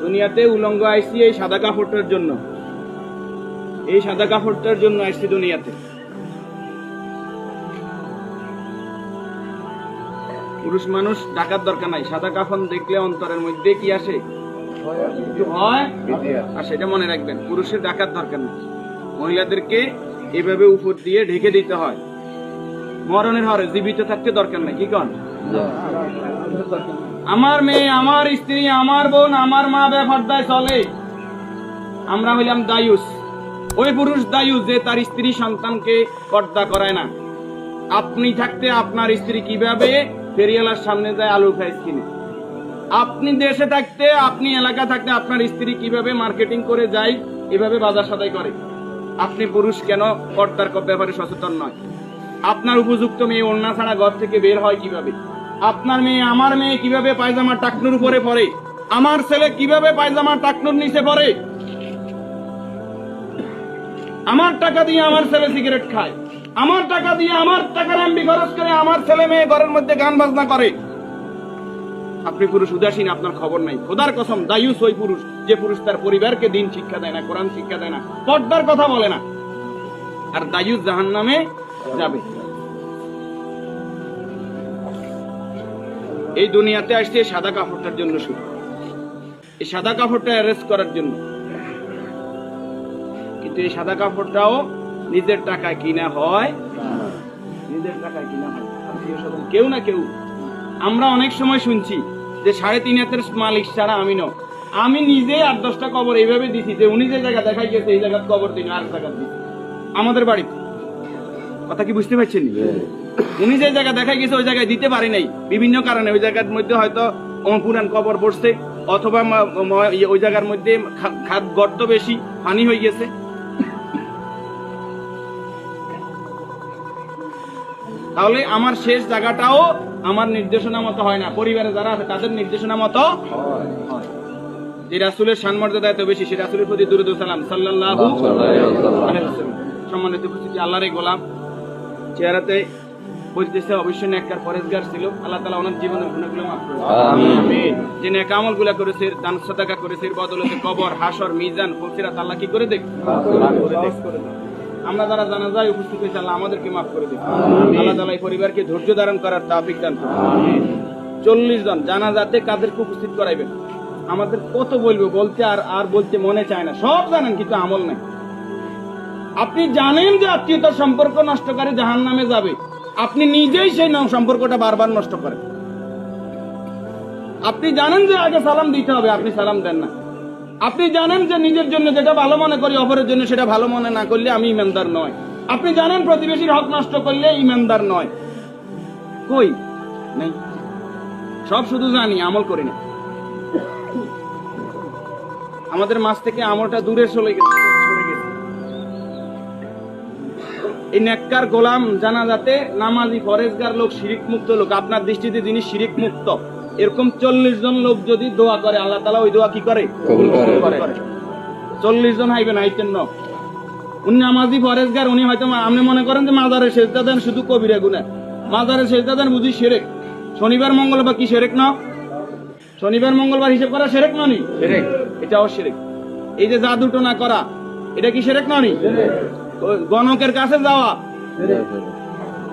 দুনিয়াতে উলঙ্গ আইসি এই সাদা কাপড়টার জন্য, এই সাদা কাপড়টার জন্য আইসি দুনিয়াতে। পুরুষ মানুষ ঢাকার দরকার নাই, সাদা কাফন দেখলে অন্তরের মধ্যে কি আসে, হয়, আর সেটা মনে রাখবেন, পুরুষের ঢাকার দরকার নাই, মহিলাদেরকে এভাবে উপর দিয়ে ঢেকে দিতে হয়। মরণের হারে জীবিত থাকতে দরকার নাই, কি কন? আমার মেয়ে, আমার স্ত্রী, আমার বোন, আমার মা বেপরদায় চলে, আমরা হইলাম দায়ুস। ওই পুরুষ দায়ুস যে তার স্ত্রী সন্তানকে পর্দা করায় না। আপনি থাকতে আপনার স্ত্রী কিভাবে ফেরিয়ালার সামনে যায় আলু খাইস কিনে, আপনি দেশে থাকতে, আপনি এলাকা থাকতে আপনার স্ত্রী কিভাবে মার্কেটিং করে যায়, এভাবে বাজার সদাই করে। আপনি পুরুষ কেন পর্দার ব্যাপারে সচেতন নয়? আপনার উপযুক্ত মেয়ে ওড়না ছাড়া ঘর থেকে বের হয় কিভাবে? আপনার মেয়ে, আমার মেয়ে কিভাবে পায়জামা টাকনুর উপরে পরে? আমার ছেলে কিভাবে পায়জামা টাকনুর নিচে পরে? আমার টাকা দিয়ে আমার ছেলে সিগারেট খায়, আমার টাকা দিয়ে, আমার টাকার এমবি খরচ করে আমার ছেলে মেয়ে ঘরের মধ্যে গান বাজনা করে। আপনি পুরুষ উদাসীন, আপনার খবর নাই। খোদার কসম, দায়ুস ওই পুরুষ যে পুরুষ তার পরিবারকে দিন শিক্ষা দেয় না, কোরআন শিক্ষা দেয় না, পর্দার কথা বলে না, আর দায়ুস জাহান্নামে যাবে। এই দুনিয়াতে আসছে সাদা কাপড়টার জন্য, শুধু এই সাদা কাপড়টা অ্যারেস্ট করার জন্য। কিন্তু এই সাদা কাপড়টাও নিজের টাকায় কিনা হয়, নিজের টাকায় কিনা হয়। কেউ না কেউ, আমরা অনেক সময় শুনছি যে 3.5 হাতের মালিক ছাড়া আমি ন, আমি নিজে 8-10টা কবর এইভাবে দিছি যে উনি যে জায়গা দেখাই গেছে এই জায়গায় কবর দিন, আর জায়গা দিন আমাদের বাড়িতে। কথা কি বুঝতে পারছেন? উনি যে জায়গা দেখাই গেছে ওই জায়গায় দিতে পারি নাই বিভিন্ন কারণে। ওই জায়গার মধ্যে হয়তো পুরান কবর পড়ছে, অথবা ওই জায়গার মধ্যে খাদ গর্ত বেশি, পানি হয়ে গেছে। তাহলে আমার শেষ জায়গাটাও আমার নির্দেশনা মতো হয় না, পরিবারে যারা আছে তাদের নির্দেশনা মতো হয়। যে রাসূলের শানমর্যাদা এত বেশি, সে রাসূলের প্রতি দুরূদ ও সালাম সাল্লাল্লাহু আলাইহি ওয়াসাল্লাম। সম্মানিত উপস্থিতি, আল্লাহর এই গোলাম চেহারাতে বলতেছে অবশ্যই নেককার পরেজগার ছিল। আল্লাহ তাআলা ওনার জীবনের গুনাহগুলো মাফ করে দিন, আমিন। যে নেক আমলগুলো করেছে, দান সাদাকা করেছে, এর বদৌলতে কবর, হাসর, মিজান, ফুলসিরাত আল্লাহ কি করে দেখ, করে দেন। আমরা যারা জানাজায় উপস্থিত হয়েছি আল্লাহ আমাদেরকে মাফ করে দিন। আল্লাহ তাআলা এই পরিবারকে ধৈর্য ধারণ করার তৌফিক দান করুন। 40 জন জানাজাতে কাদেরকে উপস্থিত করাইবেন? আমাদের কত বলবো, বলতে আর বলতে মনে চায় না। সব জানেন কিন্তু আমল নাই। আপনি জানেন যে আত্মীয়তার সম্পর্ক নষ্টকারী জাহান্নামে যাবে, আপনি নিজেই সেই সম্পর্কটা বারবার নষ্ট করেন। আপনি জানেন যে আগে সালাম দিতে হবে, আপনি সালাম দেন না। আপনি জানেন যে নিজের জন্য যেটা ভালো মনে করি অপরের জন্য সেটা ভালো মনে না করলে আমি ইমানদার নয়। আপনি জানেন প্রতিবেশীর হক নষ্ট করলে ইমানদার নয়। কই নেই, সব শুধু জানি, আমল করি না। আমাদের মাঝ থেকে আমলটা দূরে সরে গেছে। এই নেককার গোলাম জানাজাতে নামাজি পরেজগার লোক, শিরিক মুক্ত লোক, আপনার দৃষ্টিতে যিনি শিরিক মুক্ত, এরকম 40 জন লোক যদি দোয়া করে আল্লাহ তাআলা ওই দোয়া কি করে? কবুল করে। 40 জন হাইবেন, আইতেন না। উনি নামাজি পরেজগার, উনি হয়তো আপনি মনে করেন যে মাজারে সেজদা দেন শুধু কবিরা গুনাহ, মাজারে সেজদা দেন বুঝি শিরক। শনিবার মঙ্গলবার কি শিরক না? শনিবার মঙ্গলবার হিসাব করা শিরক ননি? শিরক, এটাও শিরক। এই যে জাদু টোনা করা, এটা কি শিরক ননি? গণকের কাছে যাওয়া,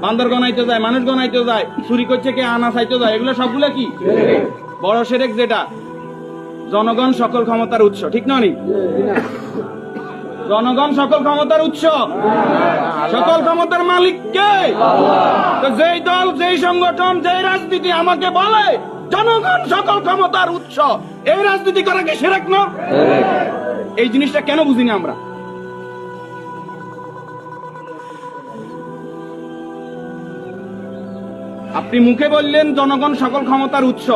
বান্দর গনাইতে যায়, মানুষ গনাইতে যায়, চুরি করছে কে, আনা চাইতে যায়, এগুলো সবগুলো কি বড় শিরক। যেটা জনগণ সকল ক্ষমতার উৎস, ঠিক ননি? জনগণ সকল ক্ষমতার উৎস, সকল ক্ষমতার মালিক কে? তো যেই দল, যেই সংগঠন, যেই রাজনীতি আমাকে বলে জনগণ সকল ক্ষমতার উৎস, এই রাজনীতি করা কি শিরক না? এই জিনিসটা কেন বুঝিনি আমরা? আপনি মুখে বললেন জনগণ সকল ক্ষমতার উৎস,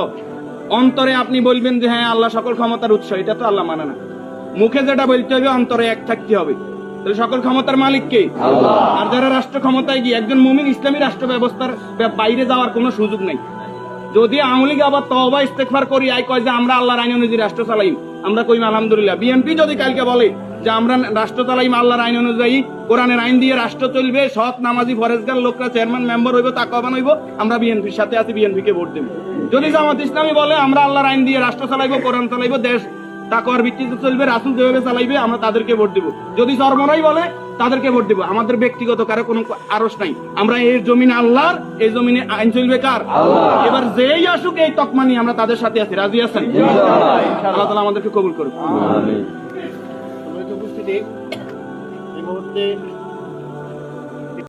অন্তরে আপনি বলবেন যে হ্যাঁ আল্লাহ সকল ক্ষমতার উৎস, এটা তো আল্লাহ মানে না। মুখে যেটা বলতে হবে অন্তরে এক থাকতে হবে। তাহলে সকল ক্ষমতার মালিক কে? আল্লাহ। আর যারা রাষ্ট্র ক্ষমতায় গিয়ে, একজন মুমিন ইসলামী রাষ্ট্র ব্যবস্থার বাইরে যাওয়ার কোনো সুযোগ নাই। যদি আওয়ামী লীগ আবার তওবা ইস্তেগফার করি আই কয় যে আমরা আল্লাহর আইন অনুযায়ী রাষ্ট্র চালাইম, আমরা কইম আলহামদুলিল্লাহ। বিএনপি যদি কালকে বলে যে আমরা রাষ্ট্র চালাইম আল্লাহর আইন অনুযায়ী, কোরআনের আইন দিয়ে রাষ্ট্র চলবে, সৎ নামাজি ফরেজগার লোকরা চেয়ারম্যান মেম্বার হইব, তাকওয়াবান হইব, আমরা বিএনপির সাথে আছি, বিএনপি কে ভোট দেব। যদি জামাত ইসলামী বলে আমরা আল্লাহর আইন দিয়ে রাষ্ট্র চালাইবো, কোরআন চালাইবো, দেশ তাকওয়ার ভিত্তিতে চলবে, রাসূল যেভাবে চালাইবে আমরা তাদেরকে ভোট দিব। যদি চরমরাই বলে তাদেরকে ভোট দিব। আমাদের ব্যক্তিগত কারো কোনো আরস নাই। আমরা এই জমিনে আল্লাহর, এই জমিনে আইন চলবে কার? আল্লাহ। এবার যেই আসুক এই তকমা নিয়ে আমরা তাদের সাথে আছি। রাজি আছেন? ইনশাআল্লাহ। আল্লাহ তাআলা আমাদেরকে কবুল করুন। আমিন। উপস্থিতি এই মুহূর্তে